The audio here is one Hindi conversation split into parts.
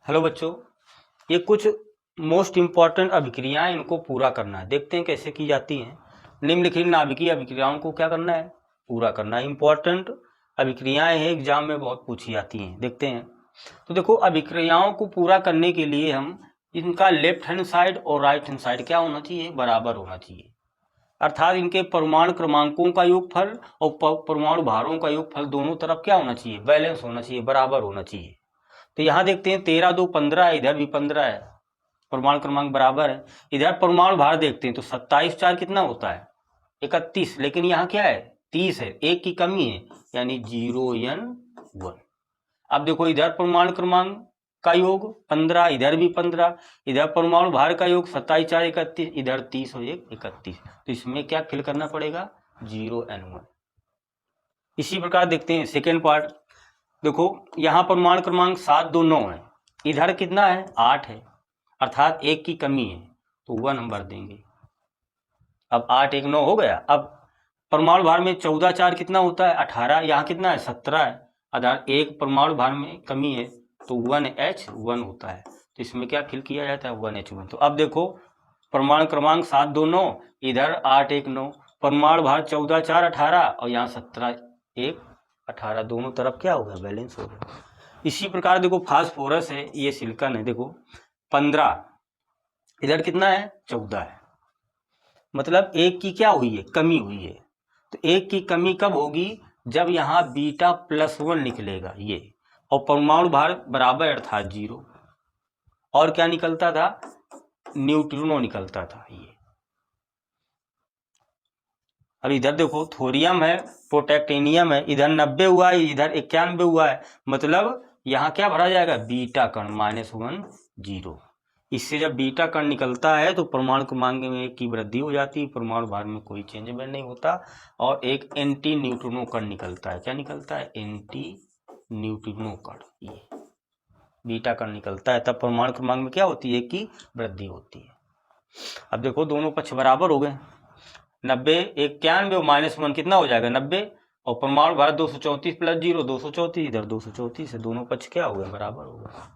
हेलो बच्चों, ये कुछ मोस्ट इम्पॉर्टेंट अभिक्रियाएं इनको पूरा करना है। देखते हैं कैसे की जाती हैं। निम्नलिखित नाभिकीय अभिक्रियाओं को क्या करना है? पूरा करना है। इम्पॉर्टेंट अभिक्रियाएं हैं, एग्जाम में बहुत पूछी जाती हैं। देखते हैं। तो देखो, अभिक्रियाओं को पूरा करने के लिए हम इनका लेफ्ट हैंड साइड और राइट हैंड साइड क्या होना चाहिए? बराबर होना चाहिए। अर्थात इनके परमाणु क्रमांकों का योगफल और परमाणु भारों का योगफल दोनों तरफ क्या होना चाहिए? बैलेंस होना चाहिए, बराबर होना चाहिए। तो यहां देखते हैं 13 2 15 है, इधर भी 15 है, परमाणु क्रमांक बराबर है। इधर परमाणु भार देखते हैं तो 27 4 कितना होता है? 31। लेकिन यहाँ क्या है? 30 है, एक की कमी है, यानी 0n1। अब देखो, इधर परमाणु क्रमांक का योग 15, इधर भी 15, इधर परमाणु भार का योग 27 4 31, इधर 30 और 1 31। तो इसमें क्या फिल करना पड़ेगा? 0n1। इसी प्रकार देखते हैं सेकेंड पार्ट। देखो, यहां परमाणु क्रमांक 7 2 9 है, इधर कितना है? 8 है, अर्थात एक की कमी है, तो 1 हम भर देंगे। अब 8 1 9 हो गया। अब परमाणु भार में 14 4 कितना होता है? 18। यहाँ कितना है? 17 है, अर्थात एक परमाणु भार में कमी है, तो 1H1 होता है। तो इसमें क्या फिल किया जाता है? 1H1। तो अब देखो, परमाणु क्रमांक 7 2 9, इधर 8 1 9, परमाणु भार 14 4 18 और यहाँ 17 1 18, दोनों तरफ क्या हो गया? बैलेंस हो गया। इसी प्रकार देखो, फास्फोरस है, ये सिलिकॉन है। देखो 15, इधर कितना है? 14 है, मतलब एक की क्या हुई है? कमी हुई है। तो एक की कमी कब होगी? जब यहाँ β+1 निकलेगा ये, और परमाणु भार बराबर अर्थात 0। और क्या निकलता था? न्यूट्रिनो निकलता था ये। अब इधर देखो, थोरियम है, प्रोटेक्टेनियम है, इधर 90 हुआ है, इधर 91 हुआ है, मतलब यहाँ क्या भरा जाएगा? बीटा कण -1 0। इससे जब बीटा कण निकलता है तो परमाणु क्रमांक में की वृद्धि हो जाती है, परमाणु भार में कोई चेंजमेंट नहीं होता, और एक एंटी न्यूट्रिनो कण निकलता है। क्या निकलता है? एंटी न्यूट्रिनो कण। ये बीटा कण निकलता है, तब परमाणु क्रमांक में क्या होती है? की वृद्धि होती है। अब देखो, दोनों पक्ष बराबर हो गए। 90 91 और -1 कितना हो जाएगा? 90। और परमाणु भार 234 + 0 234, इधर 234 है, दोनों पक्ष क्या हो गए? बराबर हो गए।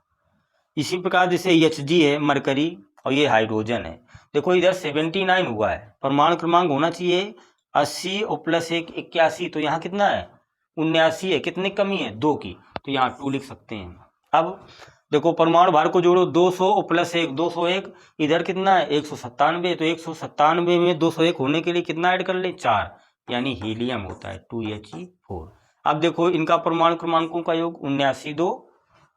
इसी प्रकार जैसे Hg है, मरकरी, और ये हाइड्रोजन है। देखो, इधर 79 हुआ है, परमाणु क्रमांक होना चाहिए 80 और +1 81, तो यहाँ कितना है? 79 है, कितनी कमी है? 2 की, तो यहाँ 2 लिख सकते हैं। अब देखो, परमाणु भार को जोड़ो, 200 और +1 201, इधर कितना है? 197, तो 197 में 201 होने के लिए कितना ऐड कर ले? 4, यानी हीलियम होता है 2He4। अब देखो, इनका परमाणु क्रमांकों का योग 79 2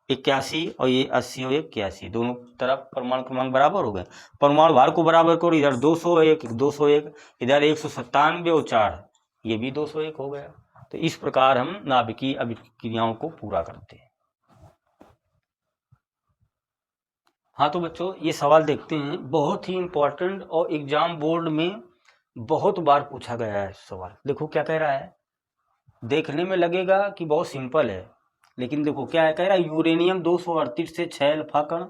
81, और ये 80 और 81, दोनों तरफ परमाणु क्रमांक बराबर हो गए। परमाणु भार को बराबर करो, इधर 201 201, इधर 197 और 4, ये भी 201 हो गया। तो इस प्रकार हम नाभिकीय अभिक्रियाओं को पूरा करते हैं। हाँ तो बच्चों, ये सवाल देखते हैं, बहुत ही इंपॉर्टेंट और एग्जाम बोर्ड में बहुत बार पूछा गया है सवाल। देखो क्या कह रहा है, देखने में लगेगा कि बहुत सिंपल है, लेकिन देखो क्या है, कह रहा है यूरेनियम 238 से 6 अल्फा कण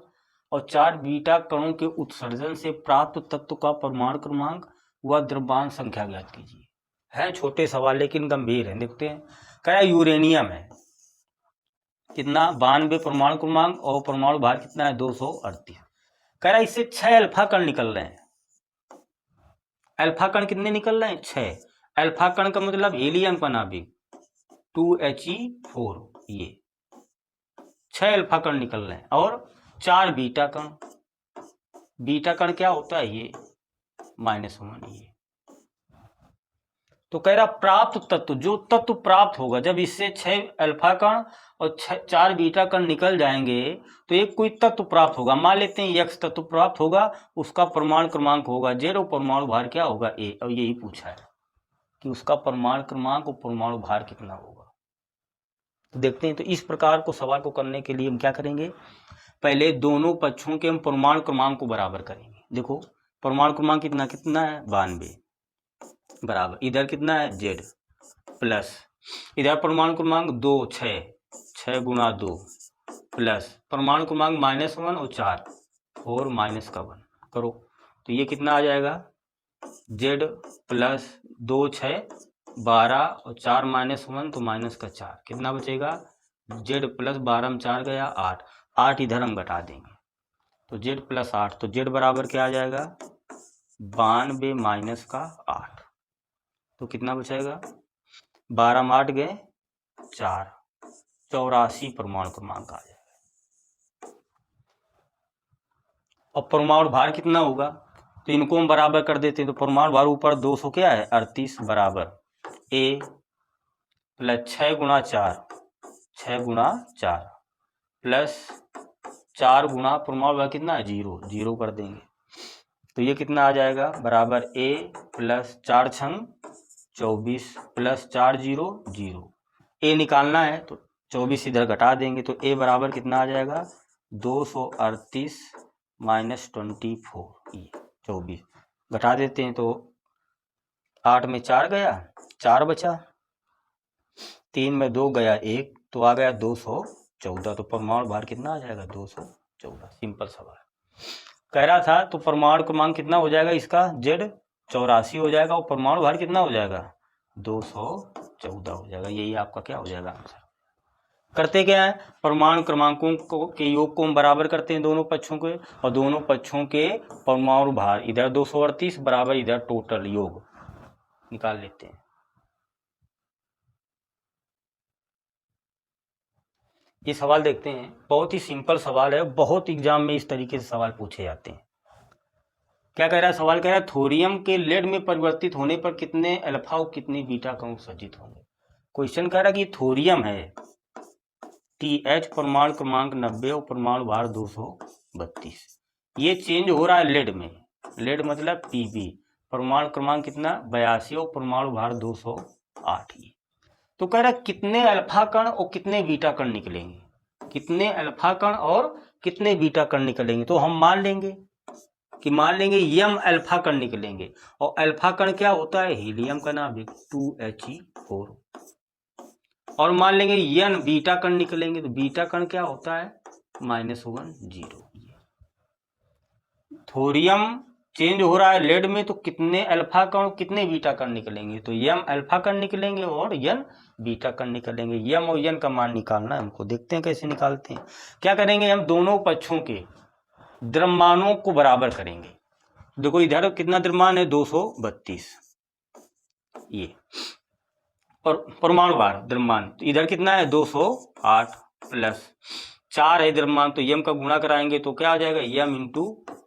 और 4 बीटा कणों के उत्सर्जन से प्राप्त तत्व का परमाणु क्रमांक व द्रव्यमान संख्या ज्ञात कीजिए। है छोटे सवाल लेकिन गंभीर है। देखते हैं, कह रहा है यूरेनियम है कितना? 92 परमाणु क्रमांक, और परमाणु भार कितना है? 238। कह रहा है इससे 6 अल्फा कण निकल रहे हैं। अल्फा कण कितने निकल रहे हैं? 6। अल्फा कण का मतलब हीलियम का नाभिक 2He4, ये 6 अल्फा कण निकल रहे हैं, और 4 बीटा कण। बीटा कण क्या होता है? ये -1। ये तो कह रहा प्राप्त तत्व, जो तत्व प्राप्त होगा जब इससे 6 अल्फा कण और 4 बीटा कण निकल जाएंगे, तो एक कोई तत्व प्राप्त होगा। मान लेते हैं X तत्व प्राप्त होगा, उसका परमाणु क्रमांक होगा Z और परमाणु भार क्या होगा? A। और यही पूछा है कि उसका परमाणु क्रमांक और परमाणु भार कितना होगा। तो देखते हैं। तो इस प्रकार को सवाल को करने के लिए हम क्या करेंगे, पहले दोनों पक्षों के हम परमाणु क्रमांक को बराबर करेंगे। देखो, परमाणु क्रमांक कितना कितना है? 92, बराबर इधर कितना है? Z प्लस इधर परमाणु क्रमांक 2 6 6 × 2 प्लस परमाणु क्रमांक -1 और 4 4 - का 1 करो, तो ये कितना आ जाएगा? Z प्लस 2 6 12 और 4 -1, तो माइनस का 4, कितना बचेगा? Z प्लस 12 में 4 गया 8। 8 इधर हम घटा देंगे तो z प्लस 8, तो z बराबर क्या आ जाएगा 92 माइनस का 8, तो कितना बचेगा 12 में 8 गए 4, 84 परमाणु क्रमांक आ जाएगा। और परमाणु भार कितना होगा, तो इनको हम बराबर कर देते हैं, तो परमाणु भार ऊपर 200 क्या है 38 बराबर A प्लस 6 गुणा 4, 6 गुणा 4 प्लस 4 गुणा परमाणु भार कितना है 0, 0 कर देंगे तो ये कितना आ जाएगा बराबर A प्लस 4 छंग 24 प्लस 4 0 0, A निकालना है तो 24 इधर घटा देंगे तो A बराबर कितना आ जाएगा 238 माइनस 24, ये 24 घटा देते हैं तो 8 में 4 गया 4 बचा, 3 में 2 गया 1 तो आ गया 214, तो परमाणु भार कितना आ जाएगा 214। सिंपल सवाल कह रहा था, तो परमाणु क्रमांक कितना हो जाएगा इसका Z 84 हो जाएगा और परमाणु भार कितना हो जाएगा 214 हो जाएगा, यही आपका क्या हो जाएगा आंसर। करते क्या है, परमाणु क्रमांकों के योग को हम बराबर करते हैं दोनों पक्षों के, और दोनों पक्षों के परमाणु भार इधर 238 बराबर इधर टोटल योग निकाल लेते हैं। ये सवाल देखते हैं, बहुत ही सिंपल सवाल है, बहुत एग्जाम में इस तरीके से सवाल पूछे जाते हैं। क्या कह रहा है सवाल, कह रहा है थोरियम के लेड में परिवर्तित होने पर कितने अल्फा और कितने बीटा कण उत्सर्जित होंगे। क्वेश्चन कह रहा है कि थोरियम है TH परमाणु क्रमांक 90 और परमाणु भार 232, ये चेंज हो रहा है लेड में, लेड मतलब Pb, परमाणु क्रमांक कितना 82 और परमाणु भार 208, ये तो कह रहा है कितने अल्फा कण और कितने बीटा कण निकलेंगे, कितने अल्फा कण और कितने बीटा कण निकलेंगे। तो हम मान लेंगे m अल्फा कण निकलेंगे, और अल्फा कण क्या होता है हीलियम का नाभिक 2He4, और मान लेंगे n बीटा कण निकलेंगे, तो बीटा कण क्या होता है -1 0। थोरियम चेंज हो रहा है लेड में, तो कितने अल्फा कण कितने बीटा कण निकलेंगे, तो m अल्फा कण निकलेंगे और n बीटा कण निकलेंगे। m और n का मान निकालना है हमको, देखते हैं कैसे निकालते हैं। क्या करेंगे, हम दोनों पक्षों के द्रव्यमानों को बराबर करेंगे। देखो इधर कितना द्रव्यमान है 232, ये और परमाणु भार द्रव्यमान तो इधर कितना है 208 प्लस 4 है द्रव्यमान, तो m का गुणा कराएंगे तो क्या आ जाएगा m इंटू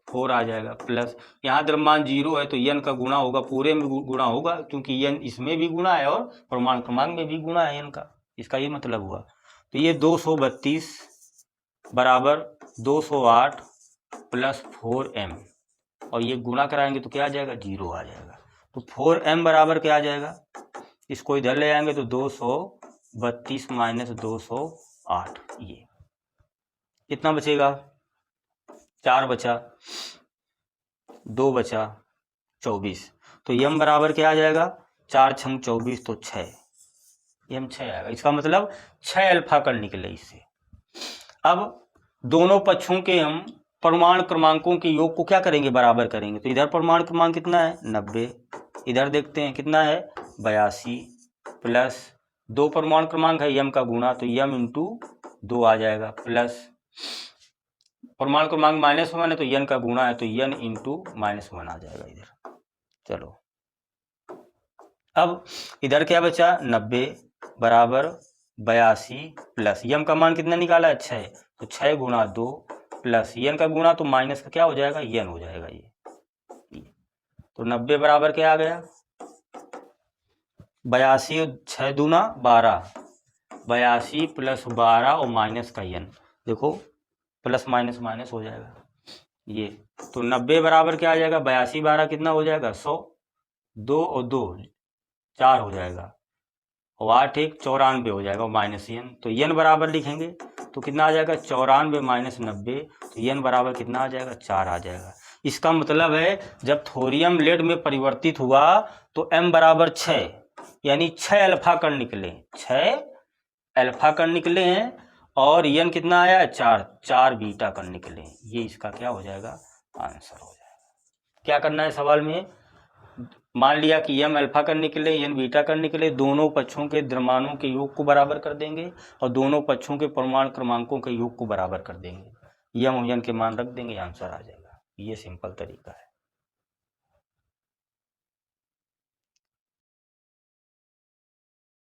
4 आ जाएगा, प्लस यहाँ द्रव्यमान 0 है तो n का गुणा होगा, पूरे में गुणा होगा क्योंकि n इसमें भी गुणा है और परमाणु क्रमांक में भी गुणा है n का, इसका ये मतलब हुआ। तो ये 232 बराबर 208 प्लस 4m, और ये गुणा कराएंगे तो क्या आ जाएगा 0 आ जाएगा, तो 4m बराबर क्या आ जाएगा, इसको इधर ले आएंगे तो 232 माइनस 208, ये कितना बचेगा 4 बचा, 2 बचा 24, तो m बराबर क्या आ जाएगा 4 छंग 24 तो 6, m 6 आएगा, इसका मतलब 6 अल्फा कण निकले इससे। अब दोनों पक्षों के हम परमाणु क्रमांकों के योग को क्या करेंगे बराबर करेंगे, तो इधर परमाणु क्रमांक कितना है 90, इधर देखते हैं कितना है 82, प्लस 2 परमाणु क्रमांक है m का गुणा तो m इंटू 2 आ जाएगा, प्लस परमाणु क्रमांक -1 है तो n का गुणा है तो n इंटू -1 आ जाएगा इधर। चलो अब इधर क्या बचा 90 बराबर 82 प्लस m का मान कितना निकाला है 6, तो 6 गुणा 2 प्लस n का गुणा तो माइनस का क्या हो जाएगा n हो जाएगा, ये तो 90 बराबर क्या आ गया 82, 6 दूना 12, 82 प्लस 12 और माइनस का n, देखो प्लस माइनस माइनस हो जाएगा ये, तो 90 बराबर क्या आ जाएगा 82 12 कितना हो जाएगा 100, 2 और 2 4 हो जाएगा, और 8 1 94 हो जाएगा, और माइनस n, तो n बराबर लिखेंगे तो कितना आ जाएगा 94 माइनस 90, तो n बराबर कितना आ जाएगा 4 आ जाएगा। इसका मतलब है जब थोरियम लेड में परिवर्तित हुआ तो m बराबर 6, यानी 6 अल्फा कण निकले, 6 अल्फा कण निकले हैं, और n कितना आया 4 बीटा कण निकले, ये इसका क्या हो जाएगा आंसर हो जाएगा। क्या करना है सवाल में, मान लिया कि एम अल्फा का निकले, एन बीटा का निकले, दोनों पक्षों के द्रव्यमानों के योग को बराबर कर देंगे और दोनों पक्षों के परमाणु क्रमांकों के योग को बराबर कर देंगे, यम और एन के मान रख देंगे, आंसर आ जाएगा। ये सिंपल तरीका है।